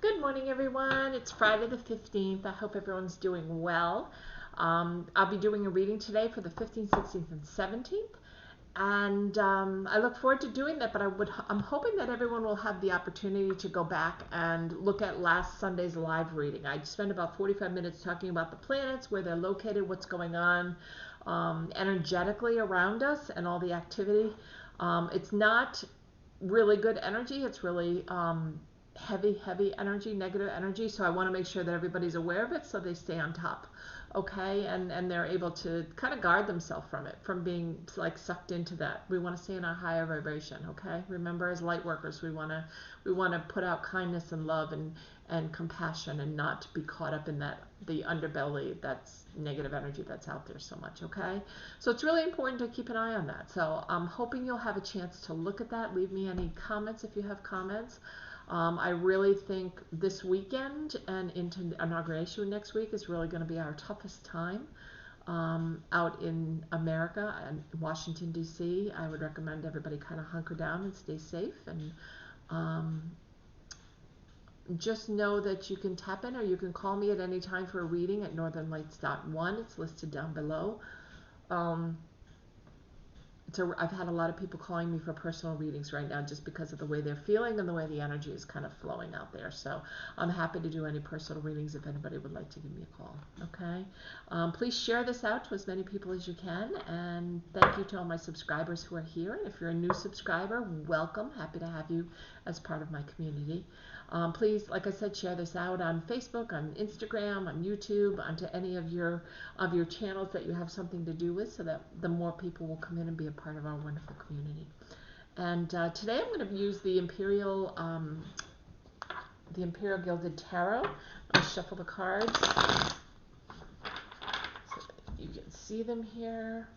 Good morning, everyone. It's Friday the 15th. I hope everyone's doing well. I'll be doing a reading today for the 15th, 16th, and 17th. And I look forward to doing that, but I'm hoping that everyone will have the opportunity to go back and look at last Sunday's live reading. I spent about 45 minutes talking about the planets, where they're located, what's going on energetically around us, and all the activity. It's not really good energy. It's really heavy energy, negative energy. So I want to make sure that everybody's aware of it so they stay on top. Okay, and they're able to kind of guard themselves from it, from being like sucked into that. We want to stay in our higher vibration. Okay, remember, as light workers, we want to put out kindness and love and compassion, and not be caught up in the underbelly, that's negative energy that's out there so much. Okay, so it's really important to keep an eye on that. So I'm hoping you'll have a chance to look at that. Leave me any comments if you have comments. I really think this weekend and into inauguration next week is really going to be our toughest time out in America and Washington, D.C. I would recommend everybody kind of hunker down and stay safe, and um, just know that you can tap in, or you can call me at any time for a reading at northernlights.one. It's listed down below. Um, I've had a lot of people calling me for personal readings right now, just because of the way they're feeling and the way the energy is kind of flowing out there. So I'm happy to do any personal readings if anybody would like to give me a call. Okay. Please share this out to as many people as you can. And thank you to all my subscribers who are here. And if you're a new subscriber, welcome. Happy to have you as part of my community. Please, like I said, share this out on Facebook, on Instagram, on YouTube, onto any of your channels that you have something to do with, so that the more people will come in and be a part of our wonderful community. And today I'm going to use the Imperial Gilded Tarot. I'm going to shuffle the cards so that you can see them here.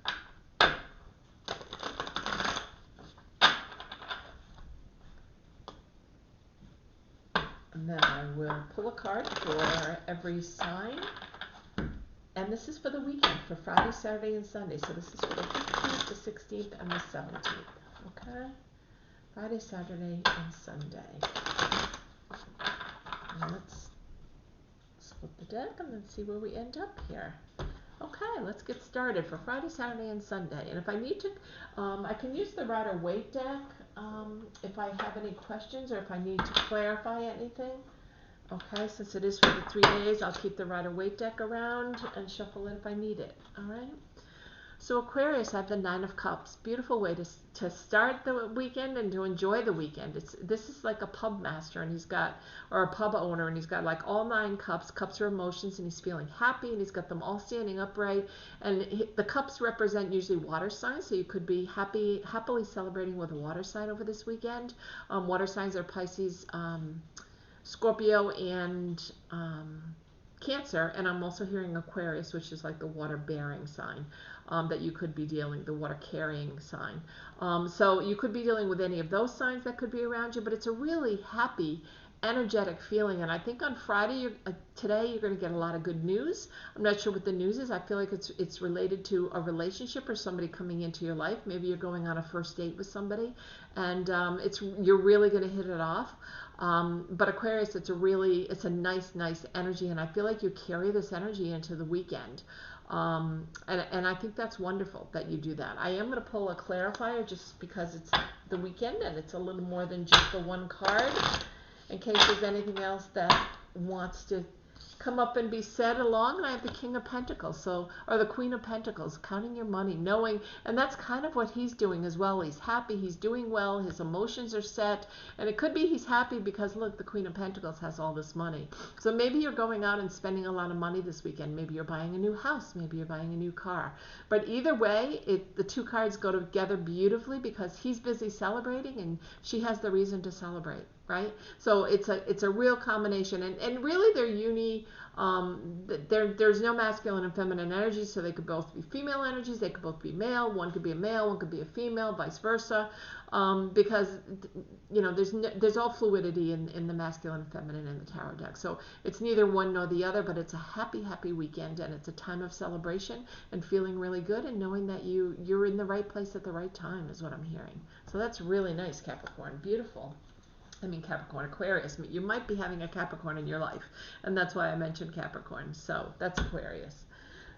And then I will pull a card for every sign. And this is for the weekend, for Friday, Saturday, and Sunday. So this is for the 15th, the 16th, and the 17th. Okay? Friday, Saturday, and Sunday. And let's split the deck and then see where we end up here. Okay, let's get started for Friday, Saturday, and Sunday. And if I need to, I can use the Rider-Waite deck if I have any questions, or if I need to clarify anything. Okay, since it is for the 3 days, I'll keep the Rider-Waite deck around and shuffle it if I need it. All right. So Aquarius, I have the Nine of Cups. Beautiful way to start the weekend and to enjoy the weekend. This is like a pub master, and or a pub owner, and he's got like all 9 cups. Cups are emotions, and he's feeling happy, and he's got them all standing upright. And the cups represent usually water signs, so you could be happily celebrating with a water sign over this weekend. Water signs are Pisces, Scorpio, and Cancer, and I'm also hearing Aquarius, which is like the water bearing sign, that you could be dealing, the water carrying sign. So you could be dealing with any of those signs that could be around you, but it's a really happy, energetic feeling. And I think on Friday, today, you're going to get a lot of good news. I'm not sure what the news is. I feel like it's related to a relationship or somebody coming into your life. Maybe you're going on a first date with somebody, and you're really going to hit it off. But Aquarius, it's a nice energy, and I feel like you carry this energy into the weekend. And I think that's wonderful that you do that. I am going to pull a clarifier just because it's the weekend and it's a little more than just the one card, in case there's anything else that wants to come up and be said along. And I have the King of Pentacles, or the Queen of Pentacles, counting your money, knowing, and that's kind of what he's doing as well. He's happy, he's doing well, his emotions are set, and it could be he's happy because look, the Queen of Pentacles has all this money. So maybe you're going out and spending a lot of money this weekend. Maybe you're buying a new house, maybe you're buying a new car. But either way, the 2 cards go together beautifully, because he's busy celebrating and she has the reason to celebrate. Right? So it's a real combination, and really they're there's no masculine and feminine energy, so they could both be female energies, they could both be male, one could be a male, one could be a female, vice versa, because there's all fluidity in the masculine and feminine in the tarot deck. So it's neither one nor the other, but it's a happy weekend, and it's a time of celebration and feeling really good, and knowing that you're in the right place at the right time is what I'm hearing. So that's really nice, Capricorn. Beautiful. Capricorn, Aquarius. You might be having a Capricorn in your life, and that's why I mentioned Capricorn. So that's Aquarius.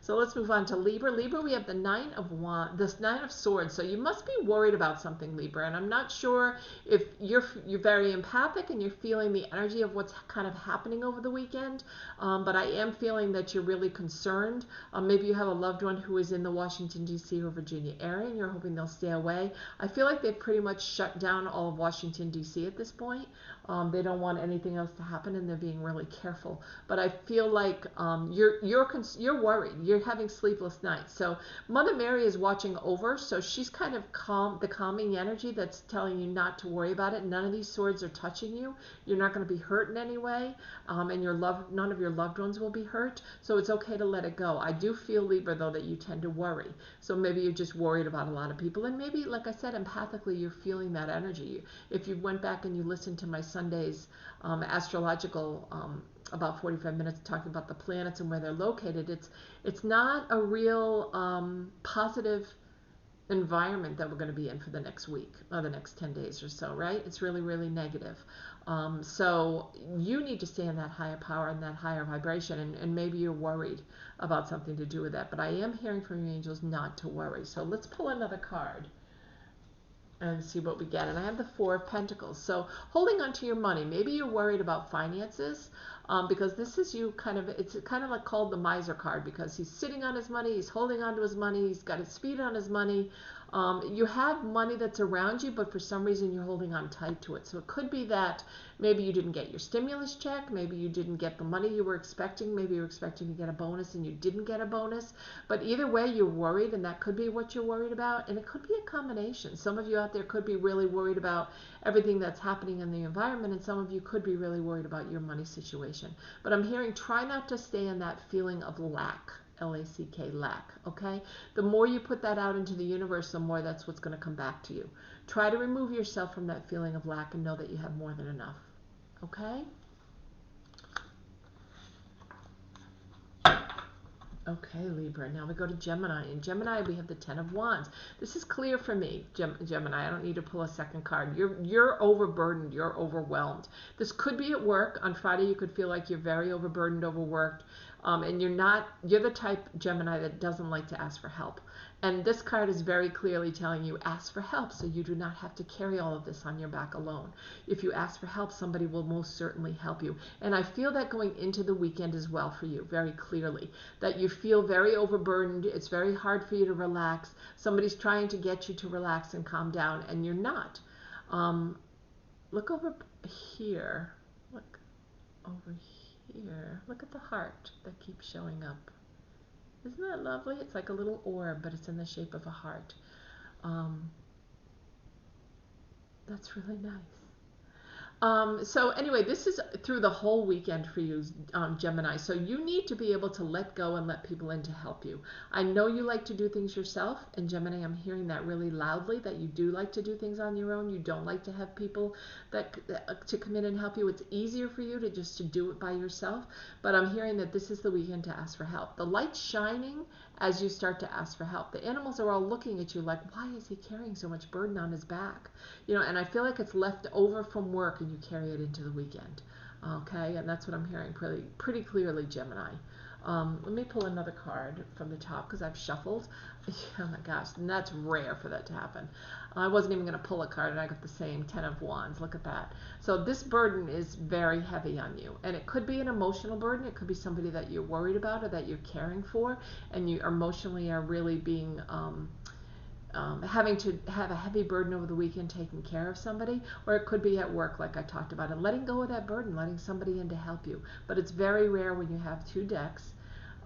So let's move on to Libra. Libra, we have the Nine of Swords. So you must be worried about something, Libra. And I'm not sure if you're very empathic and you're feeling the energy of what's kind of happening over the weekend. But I am feeling that you're really concerned. Maybe you have a loved one who is in the Washington, D.C. or Virginia area, and you're hoping they'll stay away. I feel like they've pretty much shut down all of Washington, D.C. at this point. They don't want anything else to happen, and they're being really careful. But I feel like you're worried. You're having sleepless nights. So Mother Mary is watching over. So she's kind of the calming energy that's telling you not to worry about it. None of these swords are touching you. You're not going to be hurt in any way, and none of your loved ones will be hurt. So it's okay to let it go. I do feel, Libra, though, that you tend to worry. So maybe you're just worried about a lot of people, and maybe, like I said, empathically, you're feeling that energy. If you went back and you listened to my Sunday's astrological about 45 minutes talking about the planets and where they're located, it's not a real positive environment that we're going to be in for the next week or the next 10 days or so, right? It's really, really negative. So you need to stay in that higher power and that higher vibration, and maybe you're worried about something to do with that. But I am hearing from your angels not to worry. So let's pull another card and see what we get. And I have the Four of Pentacles. So holding on to your money. Maybe you're worried about finances, because this is it's kind of like called the miser card, because he's sitting on his money, he's holding on to his money, he's got his feet on his money. You have money that's around you, but for some reason you're holding on tight to it. So it could be that maybe you didn't get your stimulus check, maybe you didn't get the money you were expecting, maybe you were expecting to get a bonus and you didn't get a bonus. But either way, you're worried, and that could be what you're worried about, and it could be a combination. Some of you out there could be really worried about everything that's happening in the environment, and some of you could be really worried about your money situation. But I'm hearing, try not to stay in that feeling of lack. L-A-C-K, lack, okay? The more you put that out into the universe, the more that's what's going to come back to you. Try to remove yourself from that feeling of lack and know that you have more than enough, okay? Okay, Libra. Now we go to Gemini. In Gemini, we have the Ten of Wands. This is clear for me, Gemini. I don't need to pull a second card. You're overburdened. You're overwhelmed. This could be at work. On Friday, you could feel like you're very overburdened, overworked. And you're the type, Gemini, that doesn't like to ask for help. And this card is very clearly telling you, ask for help so you do not have to carry all of this on your back alone. If you ask for help, somebody will most certainly help you. And I feel that going into the weekend as well for you, very clearly, that you feel very overburdened. It's very hard for you to relax. Somebody's trying to get you to relax and calm down, and you're not. Look over here. Look over here. Look at the heart that keeps showing up. Isn't that lovely? It's like a little orb, but it's in the shape of a heart. That's really nice. So anyway, this is through the whole weekend for you, Gemini. So you need to be able to let go and let people in to help you. I know you like to do things yourself, and Gemini, I'm hearing that really loudly, that you do like to do things on your own. You don't like to have people to come in and help you. It's easier for you to do it by yourself, but I'm hearing that this is the weekend to ask for help. The light's shining as you start to ask for help. The animals are all looking at you like, why is he carrying so much burden on his back? And I feel like it's left over from work and you carry it into the weekend. Okay, and that's what I'm hearing pretty clearly, Gemini. Let me pull another card from the top because I've shuffled. Oh my gosh, and that's rare for that to happen. I wasn't even going to pull a card, and I got the same Ten of Wands. Look at that. So this burden is very heavy on you, and it could be an emotional burden. It could be somebody that you're worried about or that you're caring for, and you emotionally are really being having to have a heavy burden over the weekend taking care of somebody, or it could be at work like I talked about, and letting go of that burden, letting somebody in to help you. But it's very rare when you have two decks.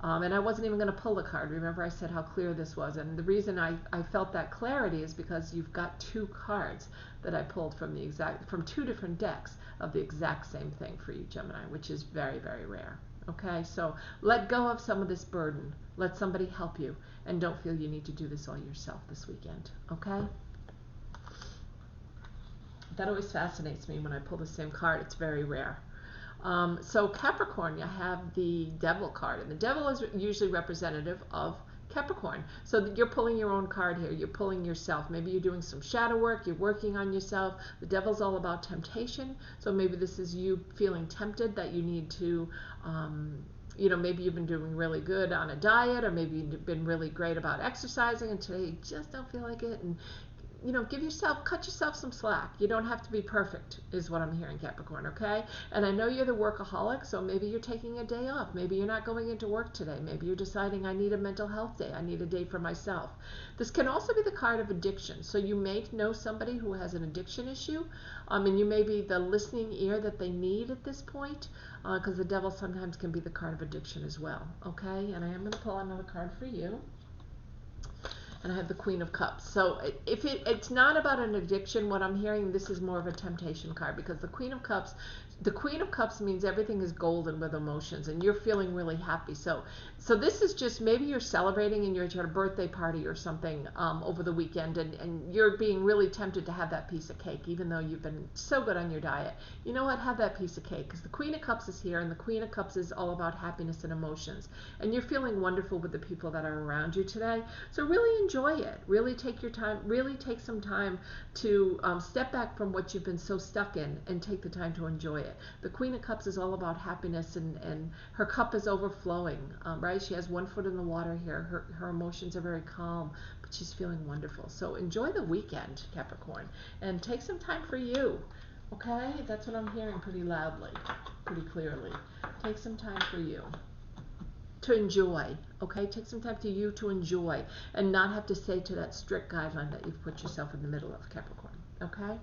And I wasn't even going to pull a card. Remember I said how clear this was, and the reason I felt that clarity is because you've got two cards that I pulled from two different decks of the exact same thing for you, Gemini, which is very, very rare. Okay, so let go of some of this burden. Let somebody help you, and don't feel you need to do this all yourself this weekend. Okay? That always fascinates me when I pull the same card. It's very rare. So Capricorn, you have the Devil card, and the Devil is usually representative of Capricorn. So you're pulling your own card here. You're pulling yourself. Maybe you're doing some shadow work. You're working on yourself. The devil's all about temptation. So maybe this is you feeling tempted that you need to, maybe you've been doing really good on a diet, or maybe you've been really great about exercising, and today you just don't feel like it. And cut yourself some slack. You don't have to be perfect, is what I'm hearing, Capricorn, okay? And I know you're the workaholic, so maybe you're taking a day off. Maybe you're not going into work today. Maybe you're deciding, I need a mental health day. I need a day for myself. This can also be the card of addiction. So you may know somebody who has an addiction issue, and you may be the listening ear that they need at this point, because the devil sometimes can be the card of addiction as well, okay? And I am going to pull another card for you. And I have the Queen of Cups. So if it's not about an addiction, what I'm hearing, this is more of a temptation card, because the Queen of Cups means everything is golden with emotions, and you're feeling really happy. So this is just, maybe you're celebrating and you're at a birthday party or something over the weekend, and you're being really tempted to have that piece of cake, even though you've been so good on your diet. You know what? Have that piece of cake, because the Queen of Cups is here, and the Queen of Cups is all about happiness and emotions. And you're feeling wonderful with the people that are around you today. So really enjoy it. Really take your time. Really take some time to step back from what you've been so stuck in and take the time to enjoy it. The Queen of Cups is all about happiness, and her cup is overflowing, right? She has one foot in the water here. Her emotions are very calm, but she's feeling wonderful. So enjoy the weekend, Capricorn, and take some time for you. Okay? That's what I'm hearing pretty loudly, pretty clearly. Take some time for you to enjoy, okay? Take some time to enjoy and not have to say to that strict guideline that you've put yourself in the middle of, Capricorn, okay?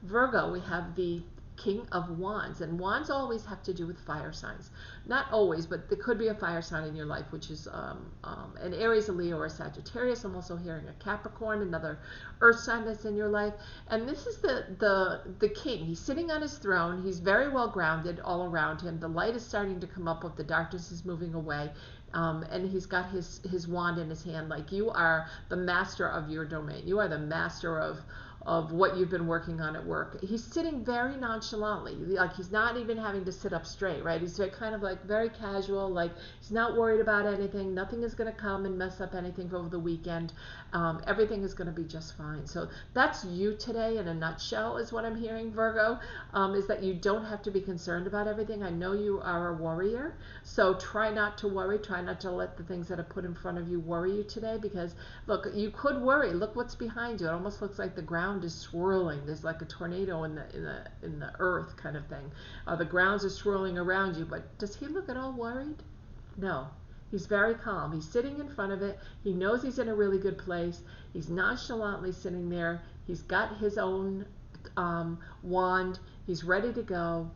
Virgo, we have the King of Wands, and wands always have to do with fire signs. Not always, but there could be a fire sign in your life, which is an Aries, a Leo, or a Sagittarius. I'm also hearing a Capricorn, another earth sign that's in your life. And this is the king. He's sitting on his throne. He's very well grounded all around him. The light is starting to come up, the darkness is moving away. And he's got his wand in his hand, like you are the master of your domain. You are the master of what you've been working on at work. He's sitting very nonchalantly, like he's not even having to sit up straight, right? He's kind of like very casual, like he's not worried about anything. Nothing is going to come and mess up anything over the weekend. Everything is going to be just fine. So that's you today in a nutshell, is what I'm hearing, Virgo, is that you don't have to be concerned about everything. I know you are a warrior, so try not to worry. Try not to let the things that are put in front of you worry you today, because look, you could worry. Look what's behind you. It almost looks like the ground is swirling. There's like a tornado in the earth kind of thing. The grounds are swirling around you, but does he look at all worried? No. He's very calm. He's sitting in front of it. He knows he's in a really good place. He's nonchalantly sitting there. He's got his own wand. He's ready to go.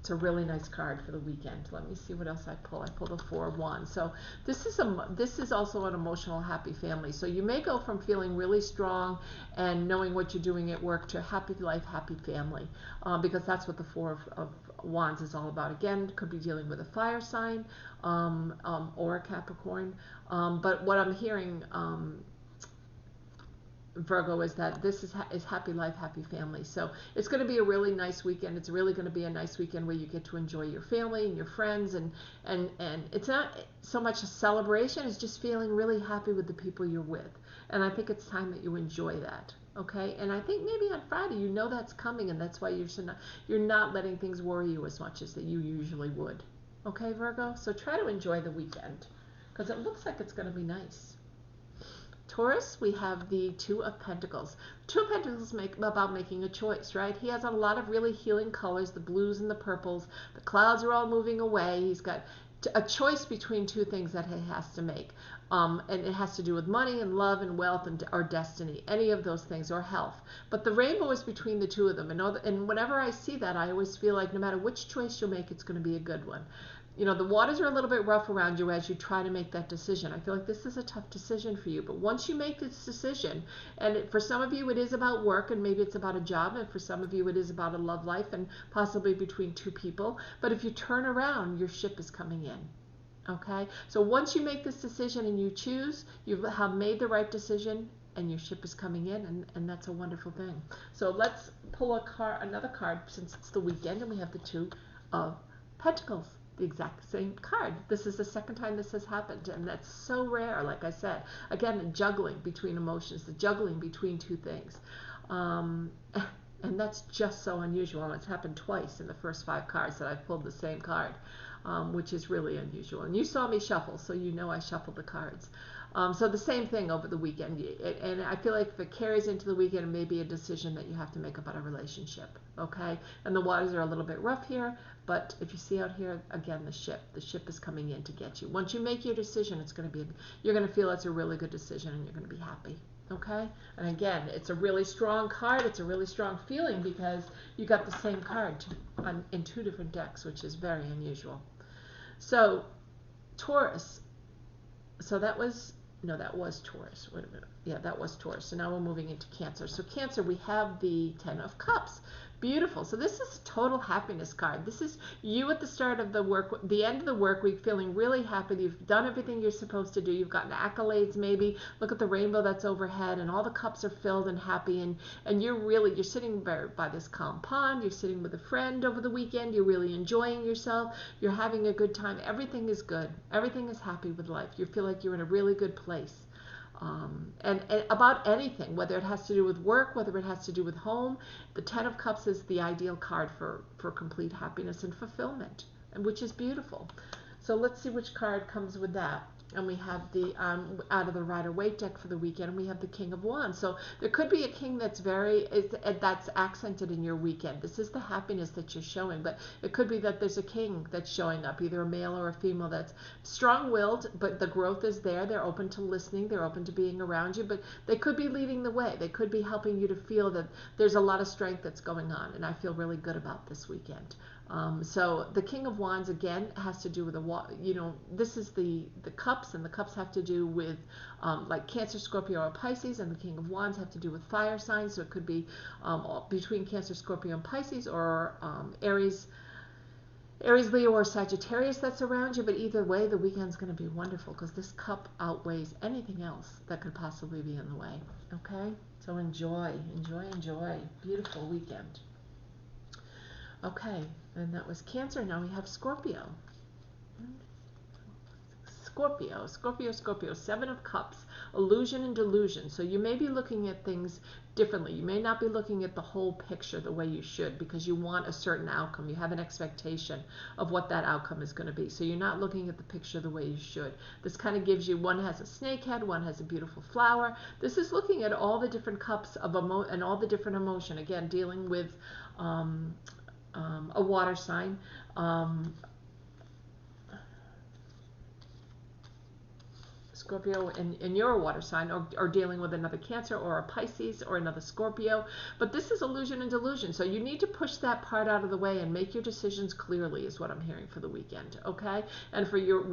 It's a really nice card for the weekend. Let me see what else I pull. I pulled the Four of Wands. So this is also an emotional, happy family. So you may go from feeling really strong and knowing what you're doing at work to happy life, happy family, because that's what the Four of Wands is all about. Again, could be dealing with a fire sign or a Capricorn. But what I'm hearing, Virgo, is that this is happy life, happy family. So it's going to be a really nice weekend. It's really going to be a nice weekend where you get to enjoy your family and your friends, and it's not so much a celebration, it's just feeling really happy with the people you're with. And I think it's time that you enjoy that. Okay, and I think maybe on Friday you know that's coming, and that's why you're not letting things worry you as much as that you usually would. Okay, Virgo? So try to enjoy the weekend, because it looks like it's going to be nice. Taurus, we have the Two of Pentacles. Two of Pentacles about making a choice, right? He has a lot of really healing colors, the blues and the purples. The clouds are all moving away. He's got a choice between two things that he has to make. And it has to do with money and love and wealth or destiny, any of those things, or health. But the rainbow is between the two of them. And whenever I see that, I always feel like no matter which choice you make, it's going to be a good one. You know, the waters are a little bit rough around you as you try to make that decision. I feel like this is a tough decision for you. But once you make this decision, and for some of you it is about work, and maybe it's about a job, and for some of you it is about a love life, and possibly between two people. But if you turn around, your ship is coming in. Okay? So once you make this decision and you choose, you have made the right decision, and your ship is coming in, and that's a wonderful thing. So let's pull another card, since it's the weekend and we have the Two of Pentacles. the exact same card. This is the second time this has happened, and that's so rare. Like I said, again, juggling between emotions, the juggling between two things. And that's just so unusual. It's happened twice in the first 5 cards that I've pulled the same card, which is really unusual. And you saw me shuffle, so you know I shuffled the cards. So the same thing over the weekend. And I feel like if it carries into the weekend, it may be a decision that you have to make about a relationship, okay? And the waters are a little bit rough here, but if you see out here, again, the ship is coming in to get you. Once you make your decision, you're going to feel it's a really good decision, and you're going to be happy. Okay, and again, it's a really strong card. It's a really strong feeling because you got the same card in 2 different decks, which is very unusual. So, Taurus. So that was Taurus. Wait a minute. Yeah, that was Taurus. So now we're moving into Cancer. So Cancer, we have the 10 of Cups. Beautiful. So this is a total happiness card. This is you at the start of the end of the work week, feeling really happy. You've done everything you're supposed to do. You've gotten accolades maybe. Look at the rainbow that's overhead, and all the cups are filled and happy. And you're sitting by this calm pond. You're sitting with a friend over the weekend. You're really enjoying yourself. You're having a good time. Everything is good. Everything is happy with life. You feel like you're in a really good place. And about anything, whether it has to do with work, whether it has to do with home, the 10 of Cups is the ideal card for complete happiness and fulfillment, and which is beautiful. So let's see which card comes with that. And we have the out of the Rider-Waite deck for the weekend, we have the King of Wands. So there could be a king that's that's accented in your weekend. This is the happiness that you're showing, but it could be that there's a king that's showing up, either a male or a female that's strong-willed, but the growth is there. They're open to listening. They're open to being around you, but they could be leading the way. They could be helping you to feel that there's a lot of strength that's going on, and I feel really good about this weekend. So the King of Wands, again, has to do with this is the cups, and the cups have to do with like Cancer, Scorpio, or Pisces, and the King of Wands have to do with fire signs. So it could be between Cancer, Scorpio, and Pisces, or Aries, Leo, or Sagittarius that's around you. But either way, the weekend's going to be wonderful because this cup outweighs anything else that could possibly be in the way. Okay? So enjoy. Beautiful weekend. Okay, and that was Cancer. Now we have Scorpio. Scorpio, 7 of Cups, illusion and delusion. So you may be looking at things differently. You may not be looking at the whole picture the way you should because you want a certain outcome. You have an expectation of what that outcome is going to be. So you're not looking at the picture the way you should. This kind of gives you, one has a snake head, one has a beautiful flower. This is looking at all the different cups of and all the different emotion. Again, dealing with a water sign, Scorpio, and you're a water sign, or dealing with another Cancer or a Pisces or another Scorpio. But this is illusion and delusion. So you need to push that part out of the way and make your decisions clearly is what I'm hearing for the weekend, okay? And for your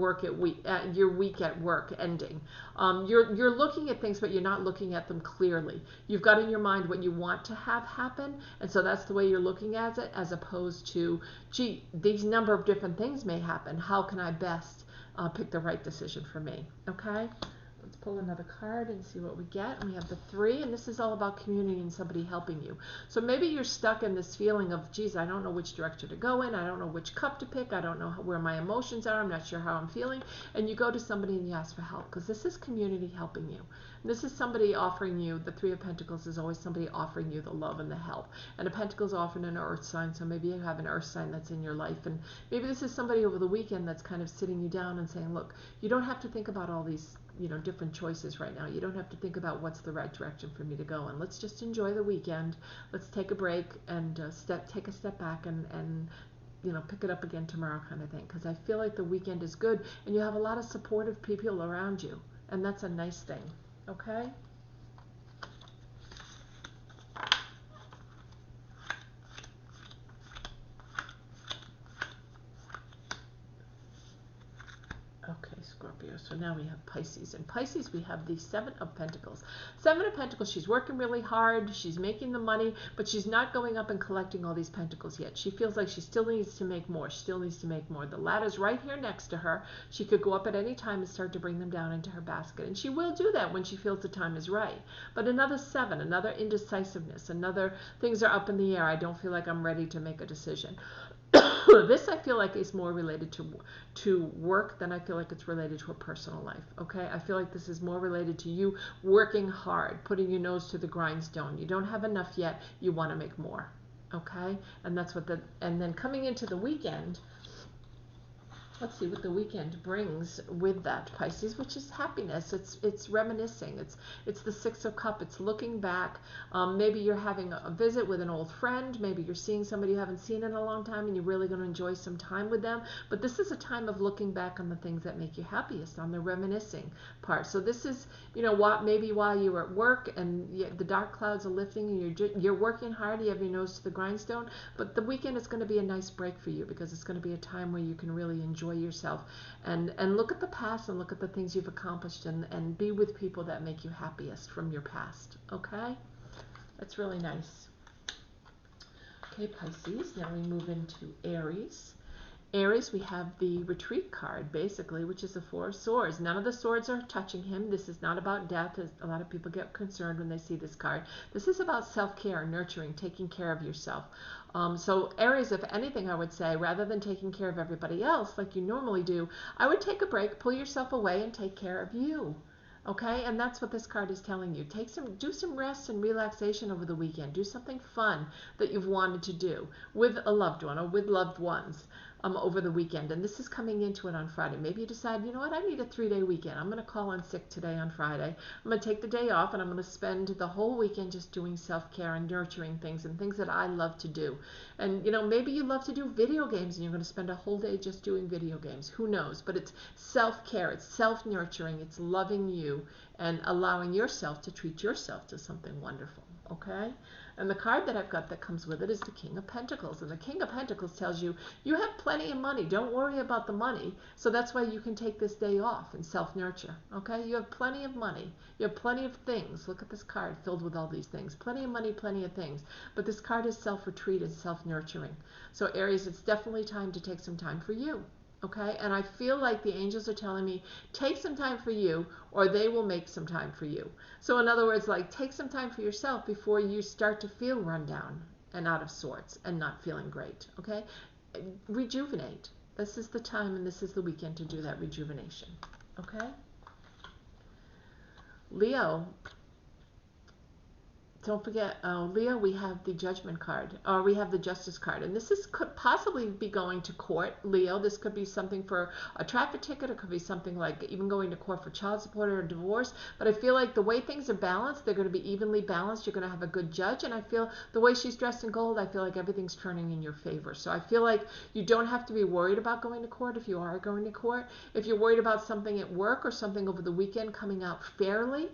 your week at work ending. You're looking at things, but you're not looking at them clearly. You've got in your mind what you want to have happen, and so that's the way you're looking at it, as opposed to, gee, these number of different things may happen. How can I best pick the right decision for me? Okay, let's pull another card and see what we get. And we have the 3, and this is all about community and somebody helping you. So maybe you're stuck in this feeling of, geez, I don't know which direction to go in. I don't know which cup to pick. I don't know where my emotions are. I'm not sure how I'm feeling. And you go to somebody and you ask for help, because this is community helping you. And this is somebody offering you, the 3 of Pentacles is always somebody offering you the love and the help. And a Pentacle is often an earth sign, so maybe you have an earth sign that's in your life. And maybe this is somebody over the weekend that's kind of sitting you down and saying, look, you don't have to think about all these different choices right now. You don't have to think about what's the right direction for me to go in. Let's just enjoy the weekend. Let's take a break and take a step back and pick it up again tomorrow, kind of thing. Because I feel like the weekend is good and you have a lot of supportive people around you, and that's a nice thing. Okay? Okay, Scorpio. So now we have Pisces. In Pisces, we have the 7 of Pentacles. 7 of Pentacles, she's working really hard. She's making the money, but she's not going up and collecting all these pentacles yet. She feels like she still needs to make more. She still needs to make more. The ladder's right here next to her. She could go up at any time and start to bring them down into her basket. And she will do that when she feels the time is right. But another 7, another indecisiveness, another things are up in the air. I don't feel like I'm ready to make a decision. This I feel like is more related to work than I feel like it's related to a personal life. Okay, I feel like this is more related to you working hard, putting your nose to the grindstone. You don't have enough yet. You want to make more. Okay, and that's what and then coming into the weekend. Let's see what the weekend brings with that, Pisces, which is happiness. It's reminiscing. It's the Six of Cups. It's looking back. Maybe you're having a visit with an old friend. Maybe you're seeing somebody you haven't seen in a long time, and you're really going to enjoy some time with them. But this is a time of looking back on the things that make you happiest, on the reminiscing part. So this is, maybe while you're at work and the dark clouds are lifting, and you're working hard. You have your nose to the grindstone. But the weekend is going to be a nice break for you, because it's going to be a time where you can really enjoy yourself and look at the past and look at the things you've accomplished and be with people that make you happiest from your past. Okay, that's really nice. Okay, Pisces, now we move into Aries. Aries, we have the retreat card, basically, which is the Four of Swords. None of the swords are touching him. This is not about death, as a lot of people get concerned when they see this card. This is about self-care, nurturing, taking care of yourself. So Aries, if anything, I would say, rather than taking care of everybody else like you normally do, I would take a break, pull yourself away, and take care of you. Okay, and that's what this card is telling you. Do some rest and relaxation over the weekend. Do something fun that you've wanted to do with a loved one or with loved ones over the weekend. And this is coming into it on Friday. Maybe you decide, you know what, I need a 3-day weekend. I'm going to call in sick today on Friday. I'm going to take the day off, and I'm going to spend the whole weekend just doing self-care and nurturing things and things that I love to do. And, maybe you love to do video games, and you're going to spend a whole day just doing video games. Who knows? But it's self-care. It's self-nurturing. It's loving you and allowing yourself to treat yourself to something wonderful. Okay? And the card that I've got that comes with it is the King of Pentacles. And the King of Pentacles tells you, you have plenty of money. Don't worry about the money. So that's why you can take this day off and self-nurture. Okay? You have plenty of money. You have plenty of things. Look at this card filled with all these things. Plenty of money, plenty of things. But this card is self-retreat and self-nurturing. So Aries, it's definitely time to take some time for you. Okay, and I feel like the angels are telling me, take some time for you, or they will make some time for you. So in other words, like, take some time for yourself before you start to feel run down and out of sorts and not feeling great. Okay, rejuvenate. This is the time and this is the weekend to do that rejuvenation. Okay, Leo. Don't forget, Leo, we have the Judgment card, or we have the Justice card. And this could possibly be going to court, Leo. This could be something for a traffic ticket. It could be something like even going to court for child support or a divorce. But I feel like the way things are balanced, they're going to be evenly balanced. You're going to have a good judge. And I feel the way she's dressed in gold, I feel like everything's turning in your favor. So I feel like you don't have to be worried about going to court if you are going to court. If you're worried about something at work or something over the weekend coming out fairly,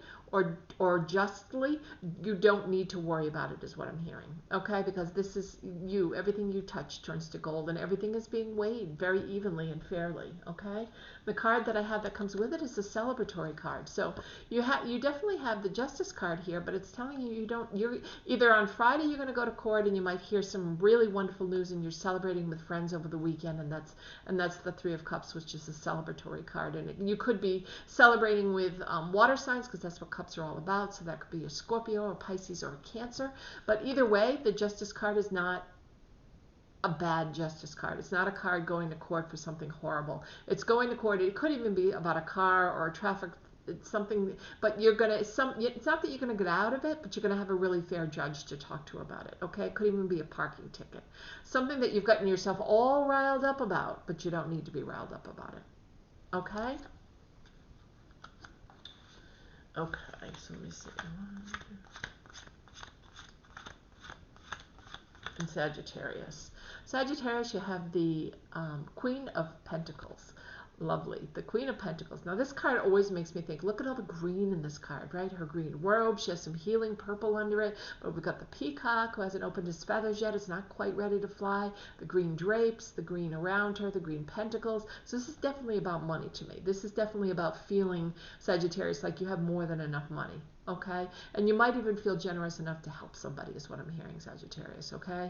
or justly, you don't need to worry about it, is what I'm hearing. Okay, because this is you. Everything you touch turns to gold, and everything is being weighed very evenly and fairly. Okay, the card that I have that comes with it is the celebratory card. So you definitely have the Justice card here, but it's telling you you're either on Friday you're going to go to court and you might hear some really wonderful news, and you're celebrating with friends over the weekend, and that's the Three of Cups, which is a celebratory card. And you could be celebrating with water signs, because that's what cups are all about. So that could be a Scorpio or Pisces or a Cancer. But either way, the Justice card is not a bad Justice card. It's not a card going to court for something horrible. It's going to court. It could even be about a car or a traffic. It's something, but it's not that you're gonna get out of it, but you're gonna have a really fair judge to talk to about it. Okay, it could even be a parking ticket, something that you've gotten yourself all riled up about, but you don't need to be riled up about it. Okay. Okay, so let me see. And Sagittarius. Sagittarius, you have the Queen of Pentacles. Lovely. The Queen of Pentacles. Now, this card always makes me think, look at all the green in this card, right? Her green robe. She has some healing purple under it. But we've got the peacock who hasn't opened his feathers yet. It's not quite ready to fly. The green drapes, the green around her, the green pentacles. So this is definitely about money to me. This is definitely about feeling, Sagittarius, like you have more than enough money. Okay, and you might even feel generous enough to help somebody, is what I'm hearing, Sagittarius. Okay,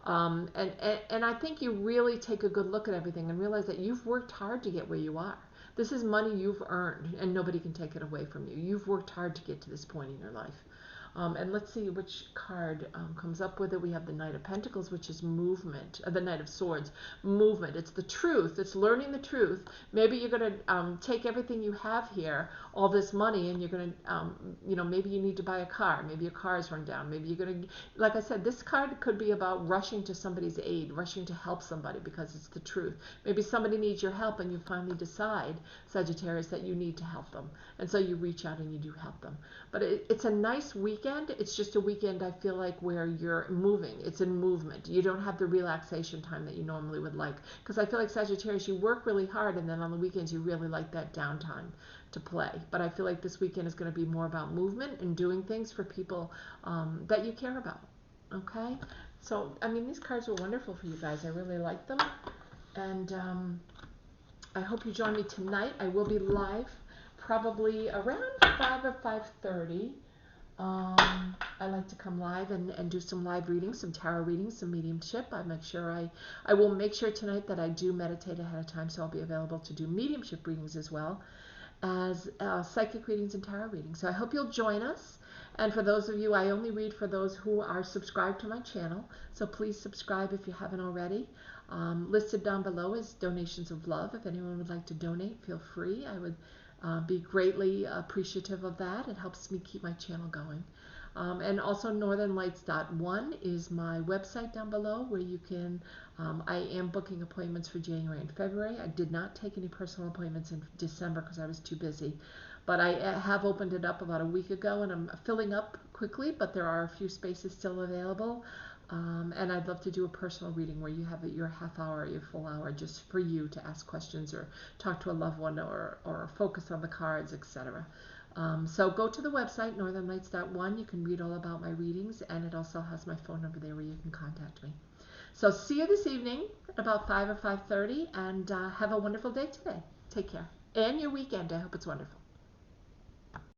and I think you really take a good look at everything and realize that you've worked hard to get where you are. This is money you've earned, and nobody can take it away from you. You've worked hard to get to this point in your life. And let's see which card comes up with it. We have the Knight of Pentacles, which is movement. The Knight of Swords, movement. It's the truth. It's learning the truth. Maybe you're going to take everything you have here, all this money, and you're going to, maybe you need to buy a car. Maybe your car is run down. Maybe you're going to, like I said, this card could be about rushing to somebody's aid, rushing to help somebody because it's the truth. Maybe somebody needs your help and you finally decide, Sagittarius, that you need to help them. And so you reach out and you do help them. But it's a nice weekend. It's just a weekend, I feel like, where you're moving. It's in movement. You don't have the relaxation time that you normally would like. Because I feel like, Sagittarius, you work really hard, and then on the weekends you really like that downtime to play. But I feel like this weekend is going to be more about movement and doing things for people that you care about. Okay? So, I mean, these cards were wonderful for you guys. I really like them. And I hope you join me tonight. I will be live probably around 5 or 5:30. I like to come live and do some live readings, some tarot readings, some mediumship. I will make sure tonight that I do meditate ahead of time, so I'll be available to do mediumship readings as well as psychic readings and tarot readings. So I hope you'll join us. And for those of you, I only read for those who are subscribed to my channel. So please subscribe if you haven't already. Listed down below is donations of love. If anyone would like to donate, feel free. I would be greatly appreciative of that. It helps me keep my channel going. And also northernlights.one is my website down below where you can, I am booking appointments for January and February. I did not take any personal appointments in December because I was too busy. But I have opened it up about a week ago, and I'm filling up quickly, but there are a few spaces still available. And I'd love to do a personal reading where you have your half hour, your full hour, just for you to ask questions or talk to a loved one or focus on the cards, etc. So go to the website, northernlights.one. You can read all about my readings, and it also has my phone number there where you can contact me. So see you this evening at about 5 or 5:30, and have a wonderful day today. Take care. And your weekend. I hope it's wonderful.